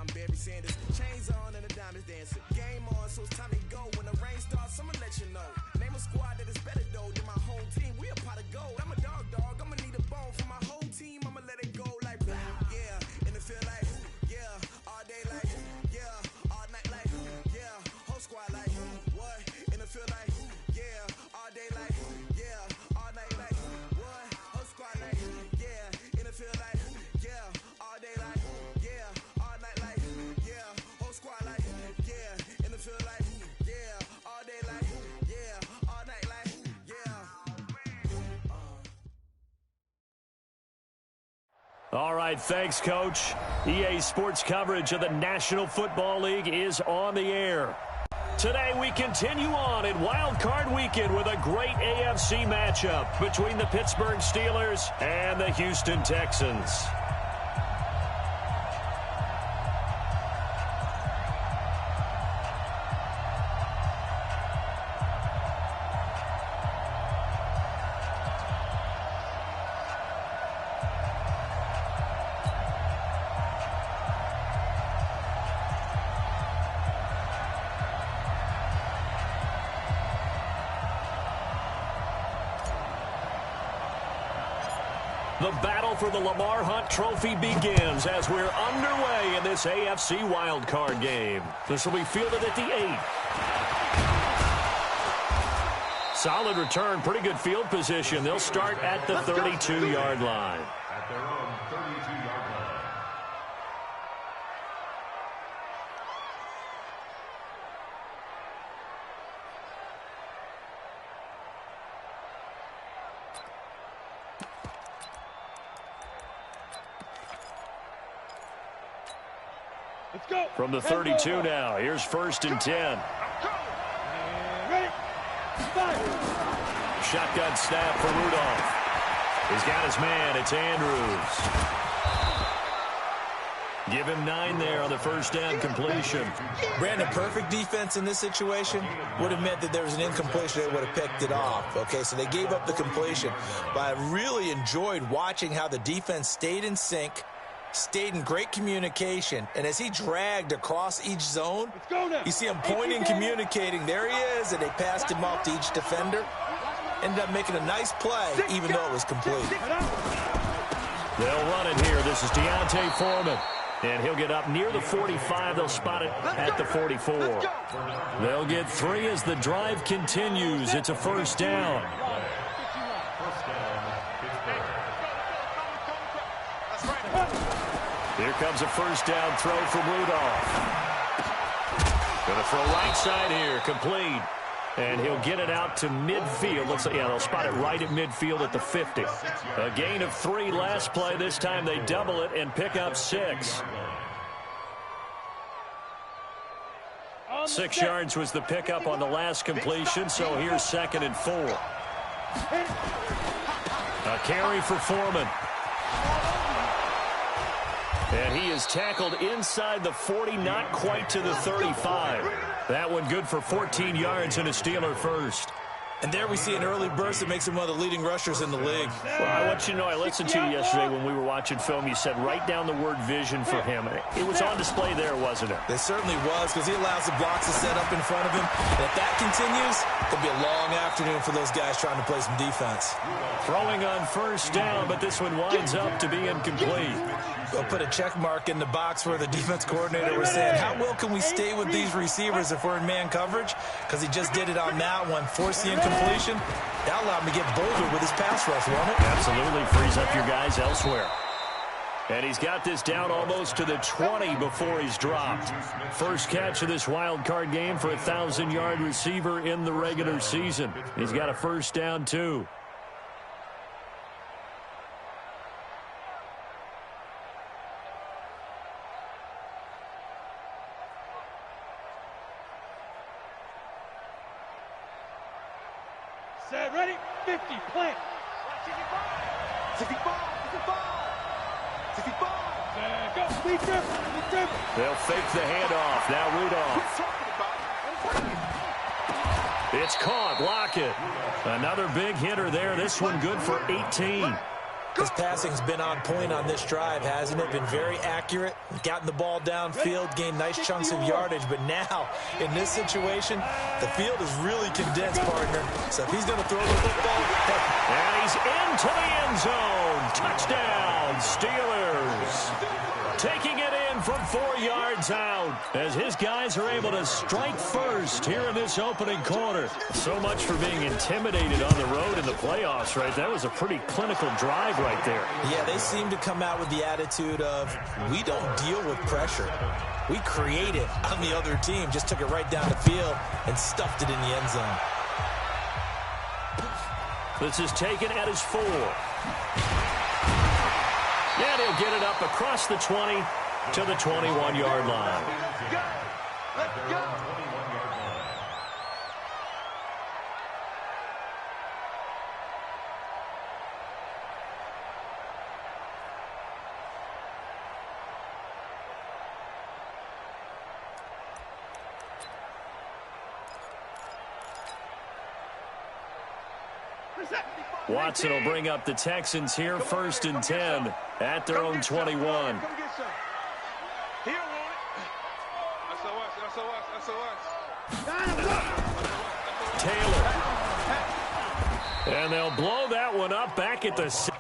I'm Barry Sanders. Chains on and the diamonds dancing. Game on, so it's time to go. When the rain starts, I'ma let you know. Name a squad that is better though than my whole team. We a pot of gold. I'm a dog. I'ma need a bone for my whole team. I'ma let it go like yeah. In the field like yeah. All day like yeah. All night like yeah. Whole squad like what? In the field like yeah. All day like yeah. All night like what? Whole squad like yeah. In the field like yeah. All day like yeah. All night like yeah. Whole squad like yeah. In the field like yeah. All day like yeah. All night like yeah. All right, thanks, Coach. EA Sports coverage of the National Football League is on the air. Today, we continue on in Wild Card Weekend with a great AFC matchup between the Pittsburgh Steelers and the Houston Texans. The battle for the Lamar Hunt Trophy begins as we're underway in this AFC wildcard game. This will be fielded at the 8. Solid return, pretty good field position. They'll start at the 32-yard line. At their own 32-yard line. Let's go. From the 32 now, here's 1st and 10. Ready? Shotgun snap for Rudolph. He's got his man. It's Andrews. Give him 9 there on the first down completion. Brandon, perfect defense in this situation would have meant that there was an incompletion. They would have picked it off. Okay, so they gave up the completion. But I really enjoyed watching how the defense stayed in sync, stayed in great communication, and as he dragged across each zone, you see him pointing, communicating. There he is, and they passed him off to each defender. Ended up making a nice play, even though it was complete. They'll run it here. This is D'Onta Foreman. And he'll get up near the 45. They'll spot it at the 44. They'll get 3 as the drive continues. It's a first down. Here comes a first down throw from Rudolph. Going to throw right side here, complete. And he'll get it out to midfield. Looks like, yeah, they'll spot it right at midfield at the 50. A gain of 3 last play. This time they double it and pick up 6. 6 yards was the pickup on the last completion, so here's 2nd and 4. A carry for Foreman. And he is tackled inside the 40, not quite to the 35. That one good for 14 yards and a Steeler first. And there we see an early burst that makes him one of the leading rushers in the league. Well, I want you to know, I listened to you yesterday when we were watching film. You said write down the word vision for him. It was on display there, wasn't it? It certainly was, because he allows the blocks to set up in front of him. And if that continues, it'll be a long afternoon for those guys trying to play some defense. Throwing on first down, but this one winds up to be incomplete. They'll put a check mark in the box where the defense coordinator was saying, how well can we stay with these receivers if we're in man coverage? Because he just did it on that one, forced the incompletion. That allowed him to get bolder with his pass rush, won't it? Absolutely frees up your guys elsewhere. And he's got this down almost to the 20 before he's dropped. First catch of this wild card game for a 1,000-yard receiver in the regular season. He's got a first down, too. Set, ready, 50, plant. 65, 65. Set, go, lead dribble. They'll fake the handoff. Now Rudolph. It's caught. Lockett. Another big hitter there. This one good for 18. His passing's been on point on this drive, hasn't it? Been very accurate, gotten the ball downfield, gained nice chunks of yardage. But now, in this situation, the field is really condensed, partner. So if he's going to throw the football... And he's into the end zone. Touchdown, Steelers. Taking it in from 4 yards out as his guys are able to strike first here in this opening quarter. So much for being intimidated on the road in the playoffs, right? That was a pretty clinical drive right there. Yeah, they seem to come out with the attitude of, we don't deal with pressure. We create it on the other team. Just took it right down the field and stuffed it in the end zone. This is taken at his 4. And he'll get it up across the 20 to the 21-yard line. Let's go. Watson will bring up the Texans here, 1st and 10 at their own 21. Taylor. And they'll blow that one up back at the 6.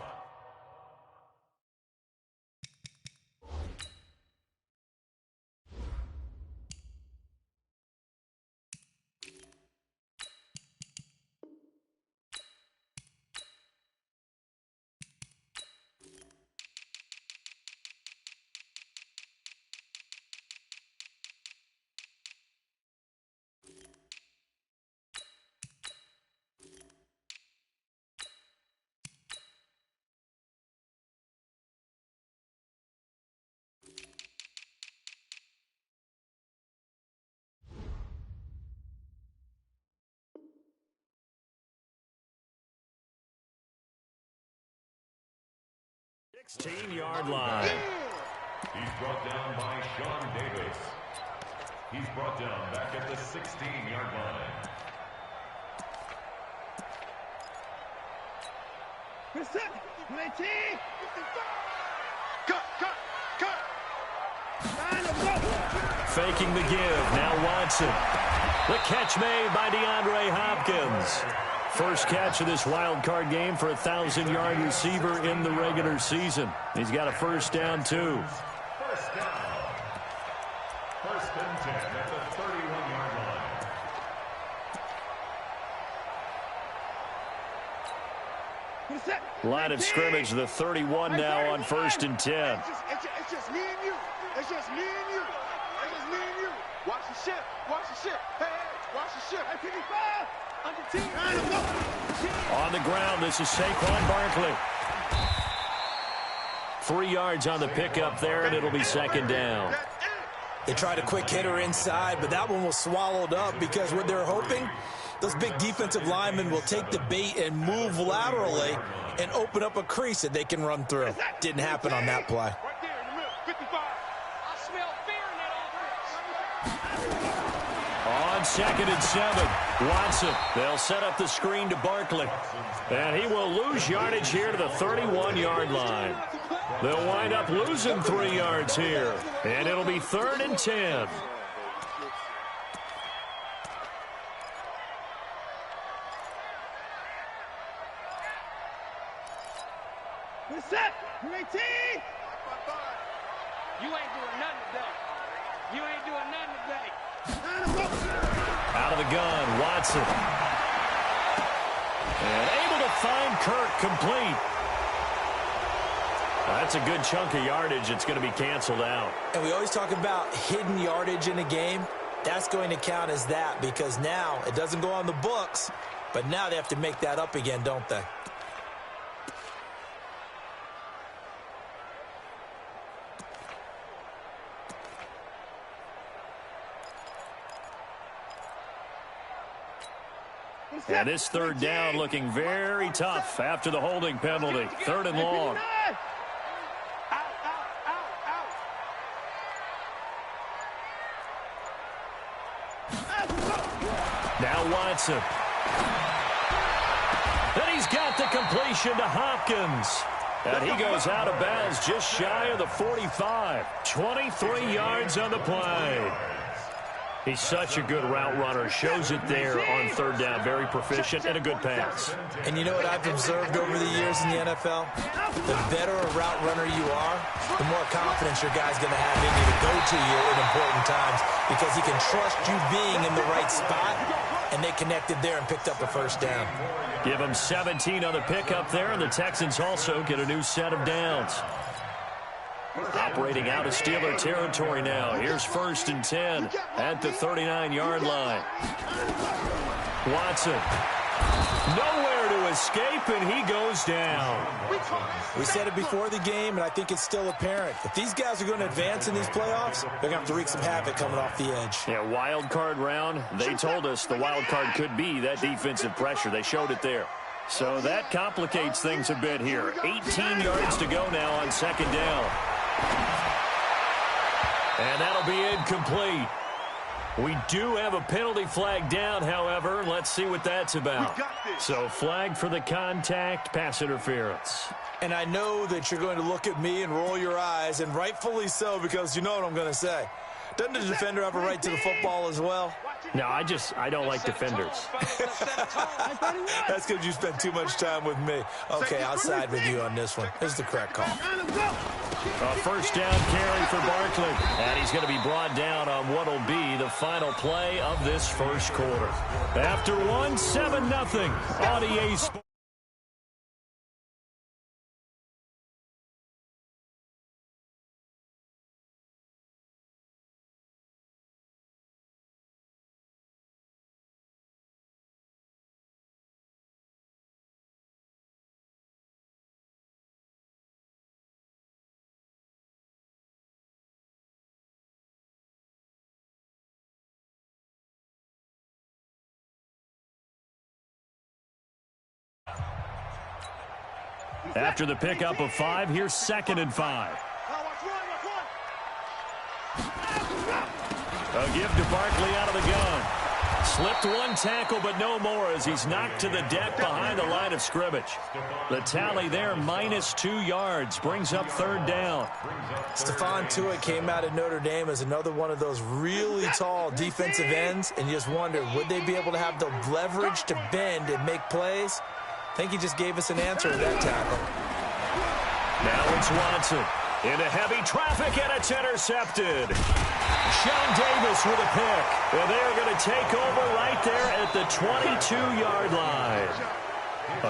Yard line. He's brought down by Sean Davis. He's brought down back at the 16-yard line. Faking the give. Now Watson. The catch made by DeAndre Hopkins. First catch of this wild card game for a 1,000-yard receiver in the regular season. He's got a first down, too. First down. 1st and 10 at the 31-yard line. Line of scrimmage, the 31 now on 1st and 10. It's just me and you. It's just me and you. It's just me and you. Watch the ship. Watch the ship. Hey, watch the ship. Hey, 55. On the ground, this is Saquon Barkley. 3 yards on the pickup there, and it'll be 2nd down. They tried a quick hitter inside, but that one was swallowed up because what they're hoping, those big defensive linemen will take the bait and move laterally and open up a crease that they can run through. Didn't happen on that play. Right there in the middle, 55. I smell fear in that offense. On 2nd and 7, Watson. They'll set up the screen to Barkley. And he will lose yardage here to the 31-yard line. They'll wind up losing 3 yards here. And it'll be 3rd and 10. We're set. You ain't team. You ain't doing nothing today. You ain't doing nothing today. Out of the gun, Watson. And able to find Kirk complete. That's a good chunk of yardage. It's going to be canceled out. And we always talk about hidden yardage in a game. That's going to count as that because now it doesn't go on the books, but now they have to make that up again, don't they? And this 3rd down looking very tough after the holding penalty. 3rd and long. Now Watson. And he's got the completion to Hopkins. And he goes out of bounds just shy of the 45. 23 yards on the play. He's such a good route runner. Shows it there on third down. Very proficient and a good pass. And you know what I've observed over the years in the NFL? The better a route runner you are, the more confidence your guy's going to have in you to go to you in important times because he can trust you being in the right spot, and they connected there and picked up a first down. Give him 17 on the pickup there, and the Texans also get a new set of downs. Operating out of Steeler territory now. Here's 1st and 10 at the 39-yard line. Watson. Nowhere to escape, and he goes down. We said it before the game, and I think it's still apparent. If these guys are going to advance in these playoffs, they're going to have to wreak some havoc coming off the edge. Yeah, wild card round. They told us the wild card could be that defensive pressure. They showed it there. So that complicates things a bit here. 18 yards to go now on 2nd down. And that'll be incomplete. We do have a penalty flag down, however. Let's see what that's about. So flag for the contact, pass interference. And I know that you're going to look at me and roll your eyes, and rightfully so, because you know what I'm going to say. Doesn't the defender have a right to the football as well? No, I don't like defenders. That's because you spent too much time with me. Okay, I'll side with you on this one. This is the correct call. A first down carry for Barkley. And he's going to be brought down on what will be the final play of this first quarter. After 7-0 on EA Sports. After the pickup of 5, here's 2nd and 5. A give to Barkley out of the gun. Slipped one tackle, but no more as he's knocked to the deck behind the line of scrimmage. The tally there, -2 yards, brings up 3rd down. Stephon Tuitt came out of Notre Dame as another one of those really tall defensive ends, and you just wondered, would they be able to have the leverage to bend and make plays? I think he just gave us an answer with that tackle. Now it's Watson. Into heavy traffic, and it's intercepted. Sean Davis with a pick. And they're going to take over right there at the 22-yard line.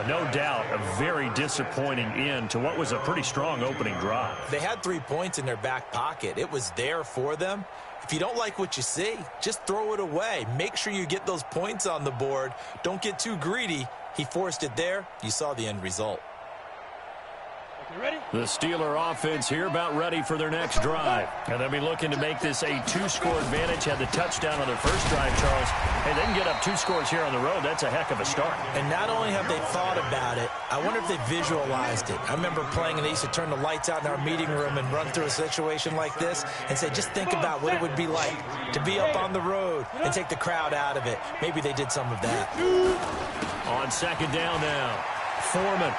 No doubt, a very disappointing end to what was a pretty strong opening drive. They had 3 points in their back pocket. It was there for them. If you don't like what you see, just throw it away. Make sure you get those points on the board. Don't get too greedy. He forced it there. You saw the end result. The Steeler offense here about ready for their next drive. And they'll be looking to make this a 2-score advantage. Had the touchdown on their first drive, Charles. Hey, they can get up 2 scores here on the road. That's a heck of a start. And not only have they thought about it, I wonder if they visualized it. I remember playing, and they used to turn the lights out in our meeting room and run through a situation like this and say, just think about what it would be like to be up on the road and take the crowd out of it. Maybe they did some of that. On 2nd down now, Foreman.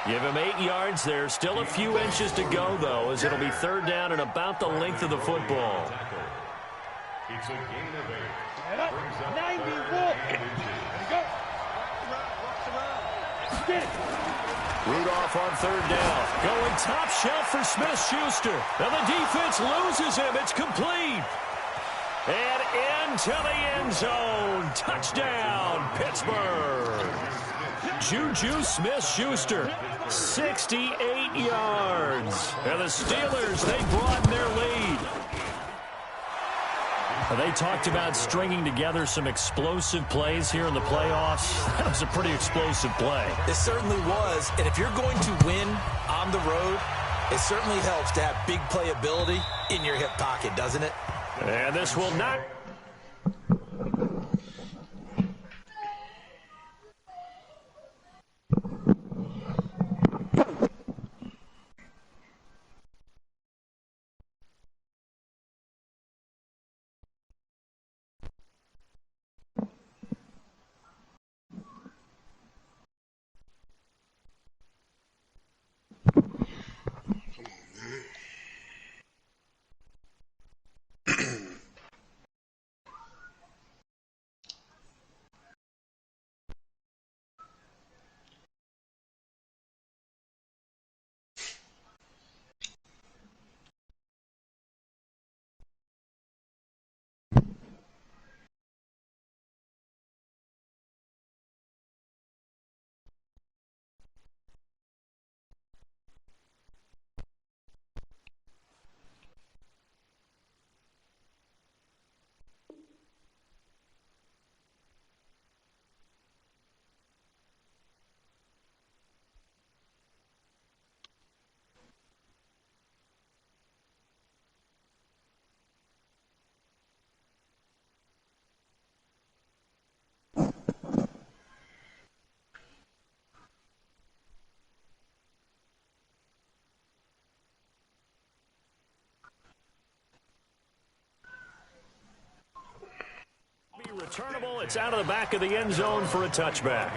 Give him 8 yards there. Still a few inches to go, though, as it'll be 3rd down and about the length of the football. It's a gain of 8. Brings up 94. Rudolph on 3rd down. Going top shelf for Smith-Schuster. Now the defense loses him. It's complete. And into the end zone. Touchdown, Pittsburgh. Juju Smith-Schuster, 68 yards. And the Steelers, they broaden their lead. They talked about stringing together some explosive plays here in the playoffs. That was a pretty explosive play. It certainly was. And if you're going to win on the road, it certainly helps to have big playability in your hip pocket, doesn't it? And this will not... Returnable. It's out of the back of the end zone for a touchback.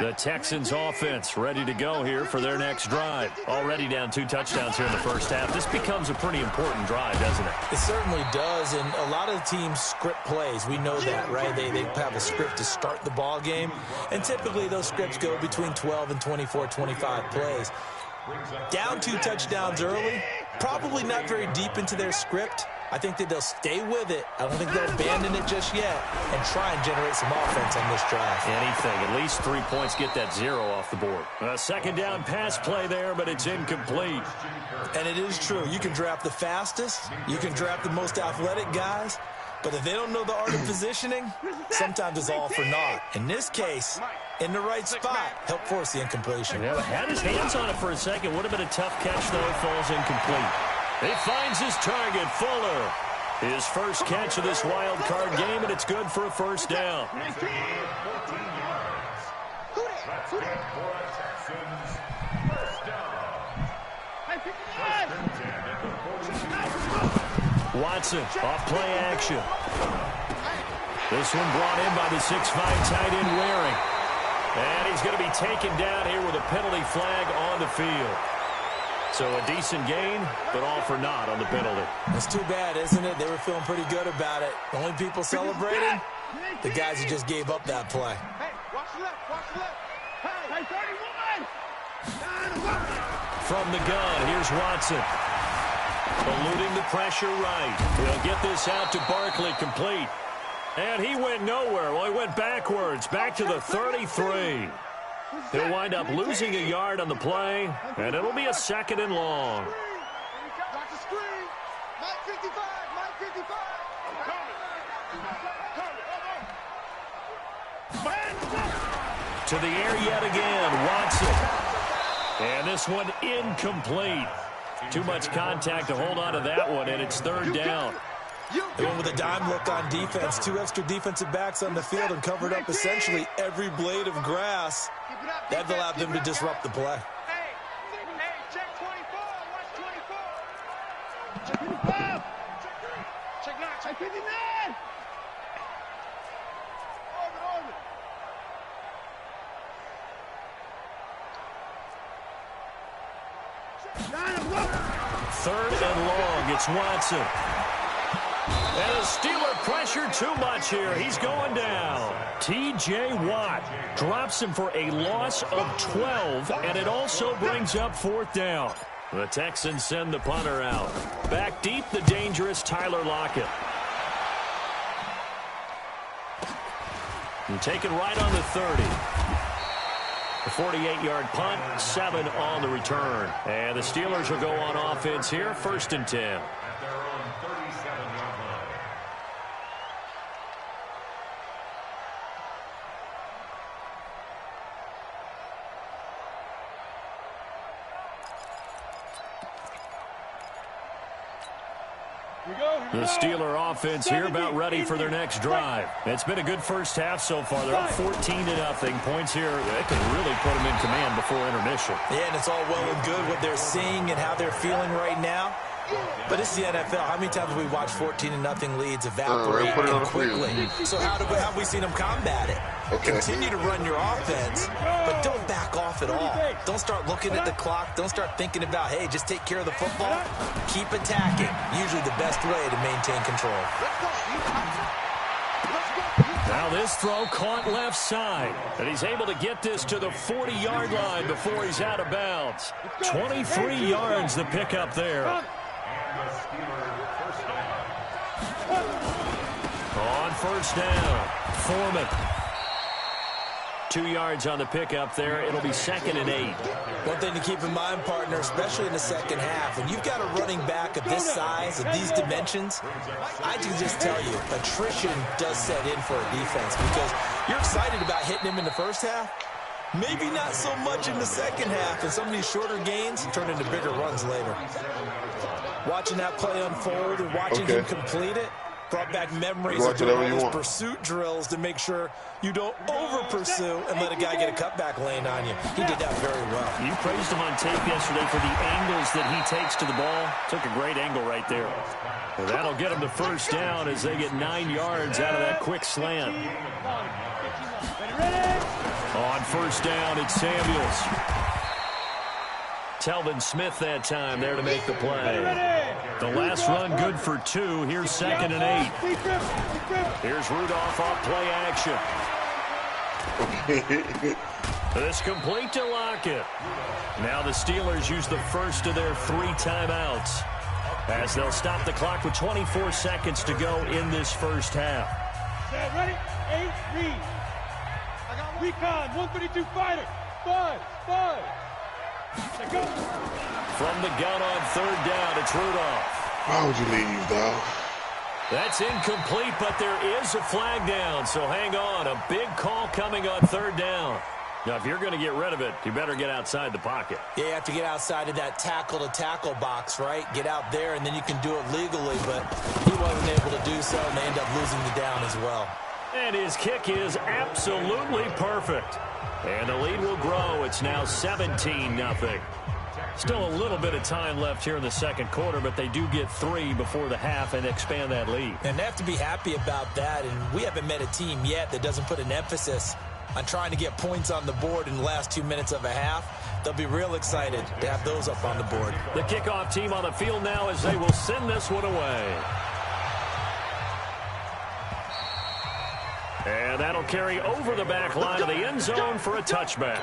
The Texans offense ready to go here for their next drive. Already down 2 touchdowns here in the first half. This becomes a pretty important drive, doesn't it? It certainly does, and a lot of the teams script plays. We know that, right? They have a script to start the ball game, and typically those scripts go between 12 and 24, 25 plays. Down 2 touchdowns early, probably not very deep into their script. I think that they'll stay with it. I don't think they'll abandon it just yet and try and generate some offense on this drive. Anything. At least 3 points, get that 0 off the board. A second down pass play there, but it's incomplete. And it is true. You can draft the fastest. You can draft the most athletic guys. But if they don't know the art of positioning, sometimes it's all for naught. In this case, in the right spot, help force the incompletion. Yeah, had his hands on it for a second. Would have been a tough catch, though. Falls incomplete. He finds his target, Fuller. His first catch of this wild card game, and it's good for a first down. Watson, off play action. This one brought in by the 6'5" tight end Waring. And he's going to be taken down here with a penalty flag on the field. So a decent gain, but all for naught on the penalty. It's too bad, isn't it? They were feeling pretty good about it. The only people celebrating, the guys who just gave up that play. Hey, watch the left, watch the left. Hey, 31! From the gun, here's Watson. Eluding the pressure right. He'll get this out to Barkley, complete. And he went nowhere. Well, he went backwards, back to the 33. He'll wind up losing a yard on the play, and it'll be a second and long. Watch the screen. Mike 55, Mike 55. To the air yet again, Watson. And this one incomplete. Too much contact to hold on to that one, and it's third down. They went with a dime look on defense. 2 extra defensive backs on the field and covered up essentially every blade of grass. That allowed them to disrupt the play. Hey, check 24. Watch 24. Check 25. Check 9. Check 59. Third and long. It's Watson. And the Steeler pressure too much here. He's going down. T.J. Watt drops him for a loss of 12, and it also brings up fourth down. The Texans send the punter out. Back deep, the dangerous Tyler Lockett. And taken right on the 30. The 48-yard punt, 7 on the return. And the Steelers will go on offense here, 1st and 10. The Steeler offense here about ready for their next drive. It's been a good first half so far. They're up 14-0. Points here, that could really put them in command before intermission. Yeah, and it's all well and good what they're seeing and how they're feeling right now. But it's the NFL. How many times have we watched 14-0 leads evaporate quickly? So how have we seen them combat it? Okay. Continue to run your offense, but don't back off at all. Don't start looking at the clock. Don't start thinking about, hey, just take care of the football. Keep attacking. Usually the best way to maintain control. Now this throw caught left side, and he's able to get this to the 40-yard line before he's out of bounds. 23 yards the pickup there. On first down, Foreman. 2 yards on the pickup there. It'll be 2nd and 8. One thing to keep in mind, partner, especially in the second half, when you've got a running back of this size, of these dimensions, I can just tell you, attrition does set in for a defense because you're excited about hitting him in the first half. Maybe not so much in the second half, and some of these shorter gains turn into bigger runs later. Watching that play unfold and watching him complete it, Brought back memories of doing all those pursuit drills to make sure you don't over-pursue and let a guy get a cutback lane on you. He did that very well. You praised him on tape yesterday for the angles that he takes to the ball. Took a great angle right there. And that'll get him to first down as they get 9 yards out of that quick slant. On first down, it's Samuels. Telvin Smith that time there to make the play. The last run good for 2. Here's 2nd and 8. Here's Rudolph off play action. This complete to Lockett. Now the Steelers use the first of their 3 timeouts as they'll stop the clock with 24 seconds to go in this first half. Ready? 8, read. Recon, 132 fighter. 5. From the gun on 3rd down, it's Rudolph. Why would you leave, dog? That's incomplete, but there is a flag down, so hang on. A big call coming on 3rd down. Now, if you're going to get rid of it, you better get outside the pocket. Yeah, you have to get outside of that tackle-to-tackle box, right? Get out there, and then you can do it legally, but he wasn't able to do so, and they end up losing the down as well. And his kick is absolutely perfect. And the lead will grow. It's now 17-0. Still a little bit of time left here in the second quarter, but they do get 3 before the half and expand that lead. And they have to be happy about that, and we haven't met a team yet that doesn't put an emphasis on trying to get points on the board in the last 2 minutes of a half. They'll be real excited to have those up on the board. The kickoff team on the field now as they will send this one away. And that'll carry over the back line of the end zone for a touchback.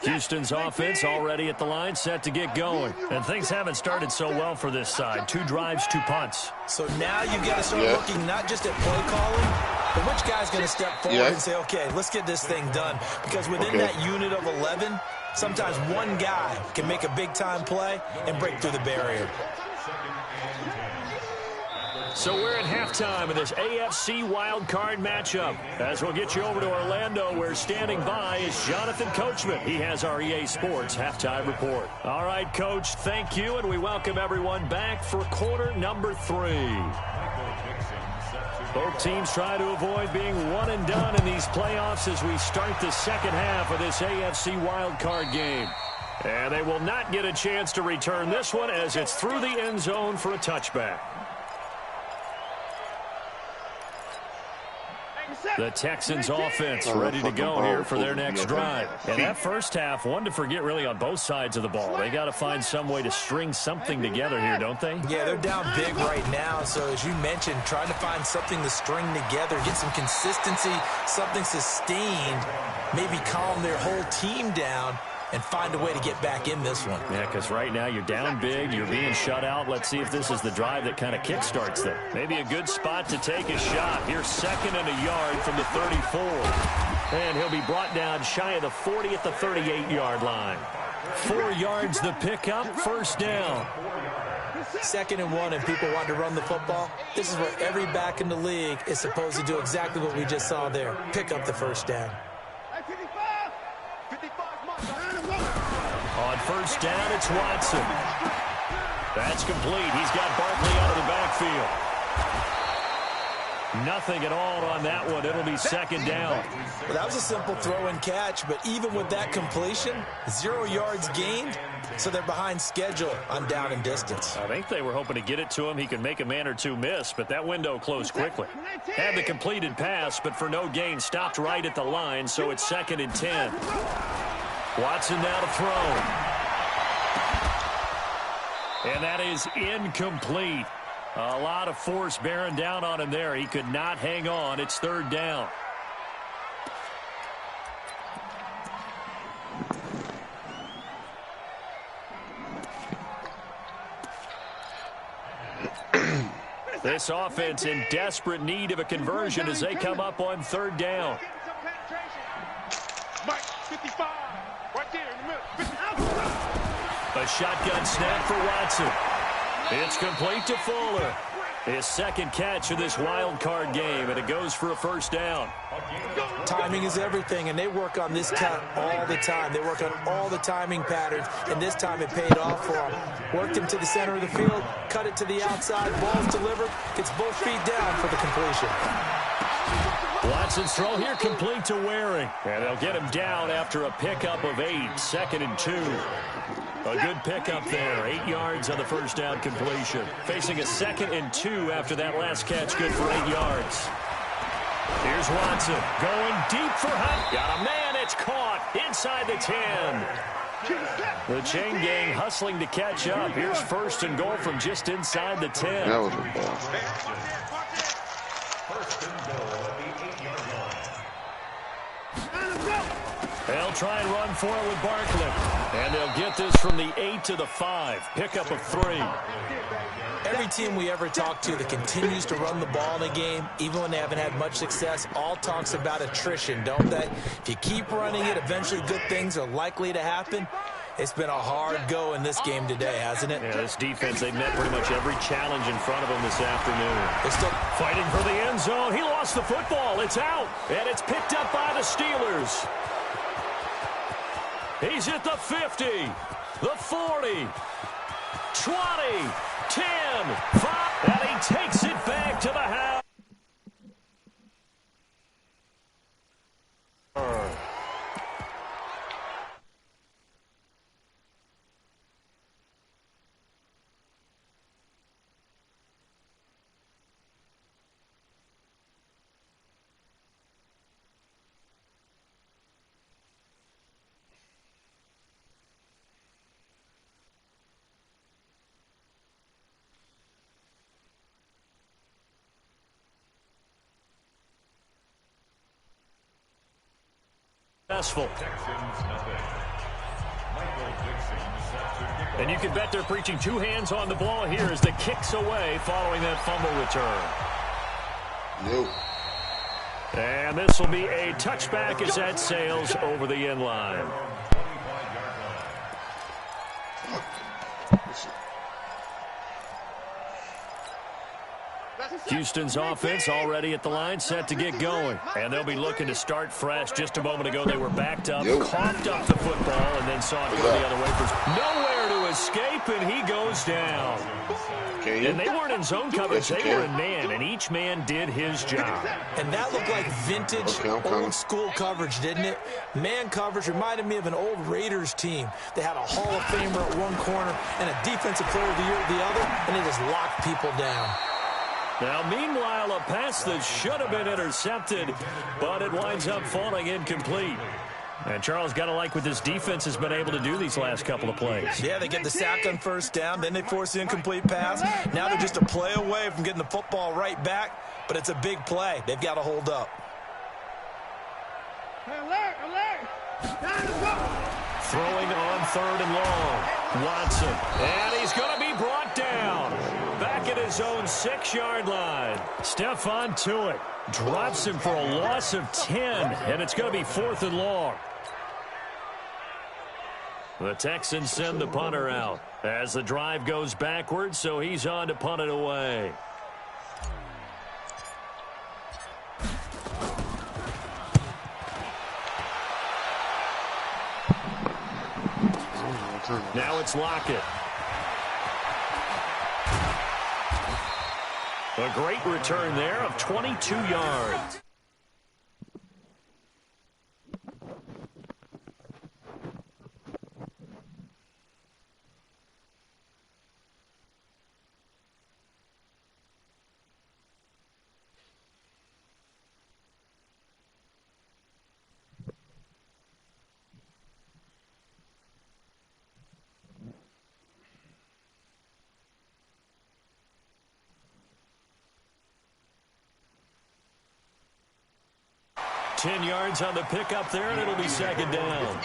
Houston's offense already at the line, set to get going. And things haven't started so well for this side. 2 drives, 2 punts. So now you've got to start looking not just at play calling, but which guy's going to step forward and say, okay, let's get this thing done. Because within that unit of 11, sometimes one guy can make a big-time play and break through the barrier. So we're at halftime in this AFC wildcard matchup. As we'll get you over to Orlando, where standing by is Jonathan Coachman. He has our EA Sports halftime report. All right, Coach, thank you, and we welcome everyone back for quarter number 3. Both teams try to avoid being one and done in these playoffs as we start the second half of this AFC wildcard game. And they will not get a chance to return this one as it's through the end zone for a touchback. The Texans offense ready to go here for their next drive. And that first half, one to forget really on both sides of the ball. They got to find some way to string something together here, don't they? Yeah, they're down big right now. So as you mentioned, trying to find something to string together, get some consistency, something sustained, maybe calm their whole team down and find a way to get back in this one. Yeah, because right now you're down big, you're being shut out. Let's see if this is the drive that kind of kickstarts them. Maybe a good spot to take a shot. Here's 2nd and a yard from the 34. And he'll be brought down shy of the 40 at the 38-yard line. 4 yards the pickup, first down. 2nd and 1 and people want to run the football. This is where every back in the league is supposed to do exactly what we just saw there. Pick up the first down. On first down, it's Watson. That's complete. He's got Barkley out of the backfield. Nothing at all on that one. It'll be 2nd down. Well, that was a simple throw and catch, but even with that completion, 0 yards gained, so they're behind schedule on down and distance. I think they were hoping to get it to him. He could make a man or two miss, but that window closed quickly. Had the completed pass, but for no gain, stopped right at the line, so it's 2nd and 10. Watson now to throw. And that is incomplete. A lot of force bearing down on him there. He could not hang on. It's 3rd down. This offense in desperate need of a conversion as they come up on 3rd down. Mike, 55. Right there in the middle. A shotgun snap for Watson. It's complete to Fuller. His second catch of this wild card game, and it goes for a first down. Timing is everything, and they work on this cut all the time. They work on all the timing patterns, and this time it paid off for them. Worked him to the center of the field, cut it to the outside, ball's delivered, gets both feet down for the completion. Watson's throw here complete to Waring, and they'll get him down after a pickup of 8, 2nd and 2. A good pickup there, 8 yards on the first down completion. Facing a 2nd and 2 after that last catch, good for 8 yards. Here's Watson going deep for Hunt. Got a man, it's caught inside the 10. The chain gang hustling to catch up. Here's 1st and goal from just inside the 10. That was a ball. First and goal at the 8-yard line. They'll try and run for it with Barkley. And they'll get this from the 8 to the 5. Pickup of 3. Every team we ever talk to that continues to run the ball in a game, even when they haven't had much success, all talks about attrition, don't they? If you keep running it, eventually good things are likely to happen. It's been a hard go in this game today, hasn't it? Yeah, this defense, they've met pretty much every challenge in front of them this afternoon. They're still fighting for the end zone. He lost the football. It's out. And it's picked up by the Steelers. He's at the 50, the 40, 20, 10, 5, and he takes it back to the house. And you can bet they're preaching 2 hands on the ball here as the kick's away following that fumble return. Nope. And this will be a touchback as that sails over the end line. Houston's offense already at the line, set to get going. And they'll be looking to start fresh. Just a moment ago, they were backed up, coughed up the football, and then saw it go the other way. Nowhere to escape, and he goes down. And they weren't in zone coverage. They were in man, and each man did his job. And that looked like vintage, old-school coverage, didn't it? Man coverage reminded me of an old Raiders team. They had a Hall of Famer at one corner and a Defensive Player of the Year at the other, and they just locked people down. Now, meanwhile, a pass that should have been intercepted, but it winds up falling incomplete. And Charles, got to like what this defense has been able to do these last couple of plays. Yeah, they get the sack on first down, then they force the incomplete pass. Now they're just a play away from getting the football right back, but it's a big play. They've got to hold up. Throwing on 3rd and long. Watson. And he's going to be brought down. Back at his own 6-yard line. Stephon Tuitt drops him for a loss of 10, and it's going to be 4th and long. The Texans send the punter out as the drive goes backwards, so he's on to punt it away. Now it's Lockett. A great return there of 22 yards. $10 yards on the pickup there, and it'll be 2nd down.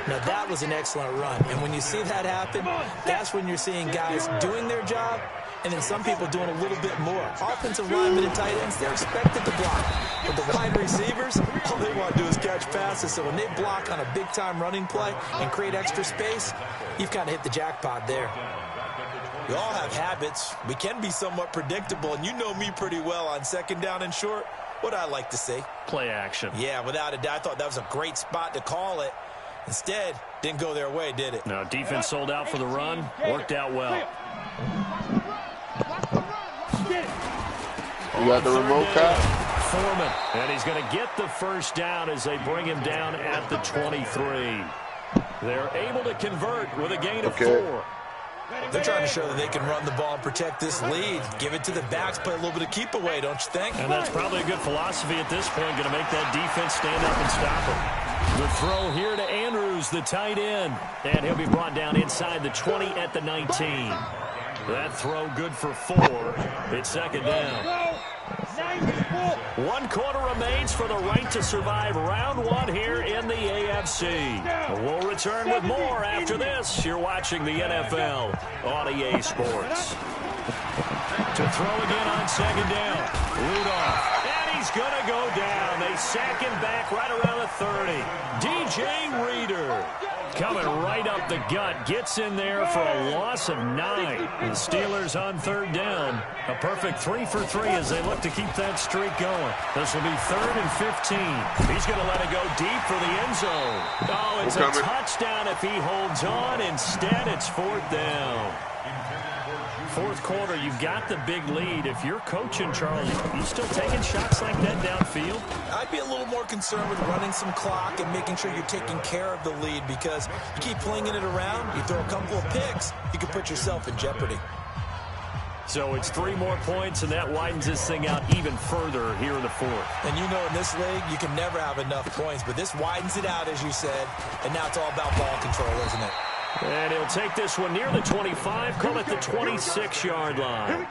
Now, that was an excellent run. And when you see that happen, that's when you're seeing guys doing their job and then some people doing a little bit more. Offensive linemen and tight ends, they're expected to block. But the wide receivers, all they want to do is catch passes. So when they block on a big-time running play and create extra space, you've kind of hit the jackpot there. We all have habits. We can be somewhat predictable, and you know me pretty well on second down and short. What I like to say? Play action. Yeah, without a doubt. I thought that was a great spot to call it. Instead, didn't go their way, did it? No, defense sold out for the run. Worked out well. You got the remote, Kyle? Foreman, and he's going to get the first down as they bring him down at the 23. They're able to convert with a gain of 4. They're trying to show that they can run the ball and protect this lead. Give it to the backs, play a little bit of keep away, don't you think? And that's probably a good philosophy at this point, going to make that defense stand up and stop him. The throw here to Andrews, the tight end, and he'll be brought down inside the 20 at the 19. That throw good for 4. It's second down. 1 quarter remains for the right to survive round 1 here in the AFC. We'll return with more after this. You're watching the NFL on EA Sports. To throw again on second down. Rudolph. And he's going to go down. They sack him back right around the 30. DJ Reader coming right up the gut. Gets in there for a loss of 9. The Steelers on third down. A perfect 3 for 3 as they look to keep that streak going. This will be 3rd and 15. He's going to let it go deep for the end zone. Oh, it's a touchdown if he holds on. Instead, it's 4th down. 4th quarter, you've got the big lead. If you're coaching, Charlie, you still taking shots like that downfield? I'd be a little more concerned with running some clock and making sure you're taking care of the lead, because you keep flinging it around, you throw a couple of picks, you can put yourself in jeopardy. So it's 3 more points, and that widens this thing out even further here in the 4th. And you know in this league, you can never have enough points, but this widens it out, as you said, and now it's all about ball control, isn't it? And he'll take this one near the 25, call it the 26-yard line.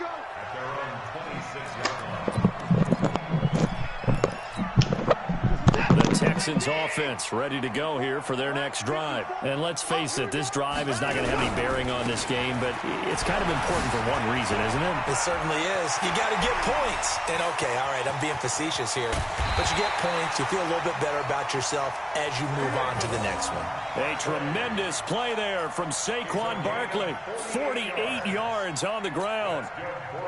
The Texans offense ready to go here for their next drive. And let's face it, this drive is not going to have any bearing on this game, but it's kind of important for one reason, isn't it? It certainly is. You got to get points. And okay, all right, I'm being facetious here, but you get points, you feel a little bit better about yourself as you move on to the next one. A tremendous play there from Saquon Barkley. 48 yards on the ground.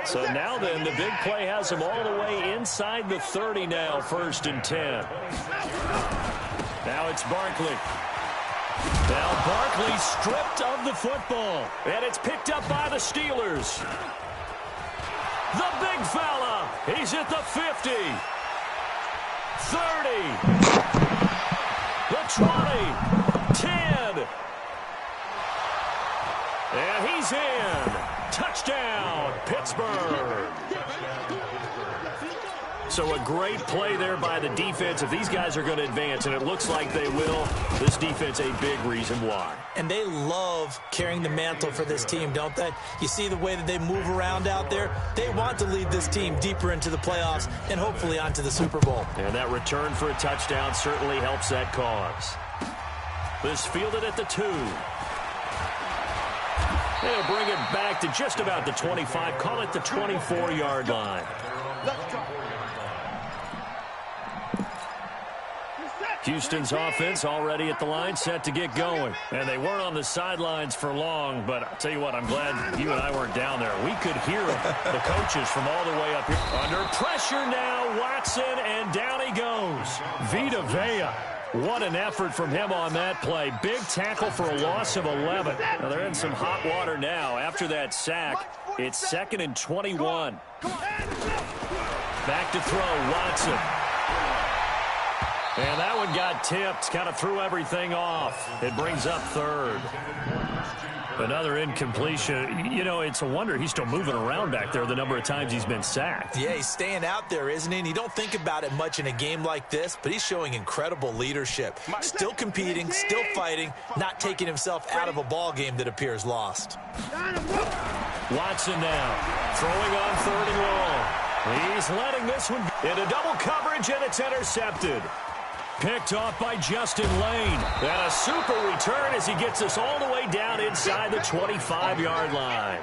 So now then, the big play has him all the way inside the 30 now, 1st and 10. Now it's Barkley. Now Barkley stripped of the football. And it's picked up by the Steelers. The big fella. He's at the 50. 30. The 20. 10. And he's in. Touchdown, Pittsburgh. So a great play there by the defense. If these guys are going to advance, and it looks like they will, this defense a big reason why. And they love carrying the mantle for this team, don't they? You see the way that they move around out there? They want to lead this team deeper into the playoffs and hopefully onto the Super Bowl. And that return for a touchdown certainly helps that cause. This fielded at the 2. They'll bring it back to just about the 25. Call it the 24-yard line. Houston's offense already at the line, set to get going. And they weren't on the sidelines for long, but I'll tell you what, I'm glad you and I weren't down there. We could hear the coaches from all the way up here. Under pressure now, Watson, and down he goes. Vita Vea. What an effort from him on that play. Big tackle for a loss of 11. Now they're in some hot water now. After that sack, it's 2nd and 21. Back to throw, Watson. And that one got tipped, kind of threw everything off. It brings up 3rd. Another incompletion. You know, it's a wonder he's still moving around back there the number of times he's been sacked. Yeah, he's staying out there, isn't he? And you don't think about it much in a game like this, but he's showing incredible leadership. Still competing, still fighting, not taking himself out of a ball game that appears lost. Watson now, throwing on 3rd and long. He's letting this one into double coverage, and it's intercepted. Picked off by Justin Lane. And a super return as he gets us all the way down inside the 25-yard line.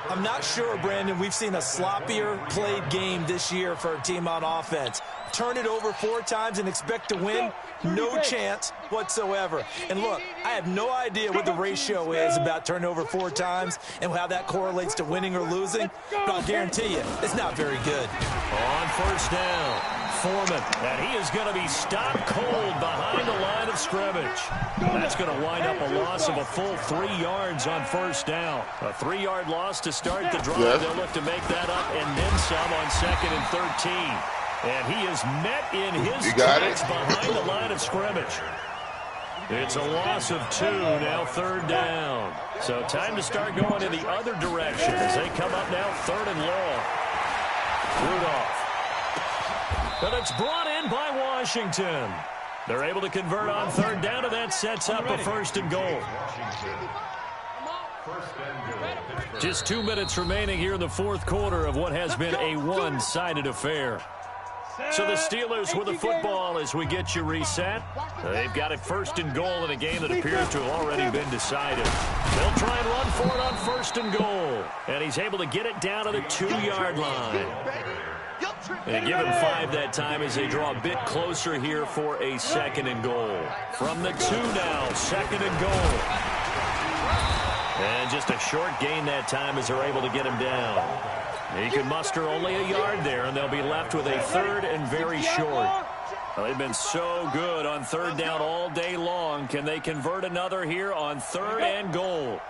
I'm not sure, Brandon, we've seen a sloppier played game this year for a team on offense. turn it over 4 times and expect to win? No chance whatsoever. And look, I have no idea what the ratio is about turning over 4 times and how that correlates to winning or losing, but I'll guarantee you, it's not very good. On first down, Foreman, and he is going to be stopped cold behind the line of scrimmage. That's going to wind up a loss of a full 3 yards on first down. A 3-yard loss to start the drive. Yeah. They'll look to make that up and then some on 2nd and 13. And he is met in his tracks behind the line of scrimmage. It's a loss of 2, now 3rd down. So time to start going in the other direction as they come up now 3rd and long. Rudolph. But it's brought in by Washington. They're able to convert on 3rd down, and that sets up a 1st and goal. Just 2 minutes remaining here in the 4th quarter of what has been a one-sided affair. So the Steelers with the football as we get you reset. They've got it 1st and goal in a game that appears to have already been decided. They'll try and run for it on 1st and goal. And he's able to get it down to the 2-yard line. And give him 5 that time as they draw a bit closer here for a 2nd and goal. From the 2 now, 2nd and goal. And just a short gain that time as they're able to get him down. He can muster only a yard there, and they'll be left with a 3rd and very short. Well, they've been so good on 3rd down all day long. Can they convert another here on 3rd and goal?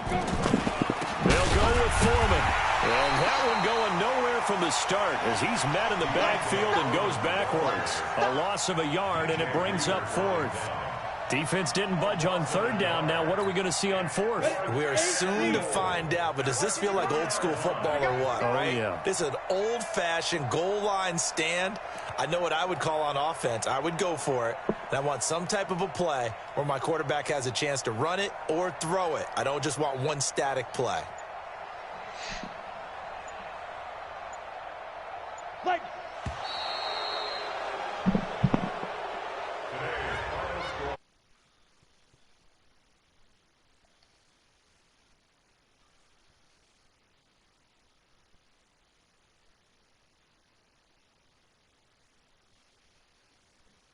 They'll go with Foreman. And that one going nowhere from the start as he's met in the backfield and goes backwards. A loss of a yard, and it brings up 4th. Defense didn't budge on 3rd down. Now what are we going to see on 4th? We are soon to find out, but does this feel like old school football or what? Oh, right? yeah. This is an old-fashioned goal line stand. I know what I would call on offense. I would go for it. And I want some type of a play where my quarterback has a chance to run it or throw it. I don't just want one static play.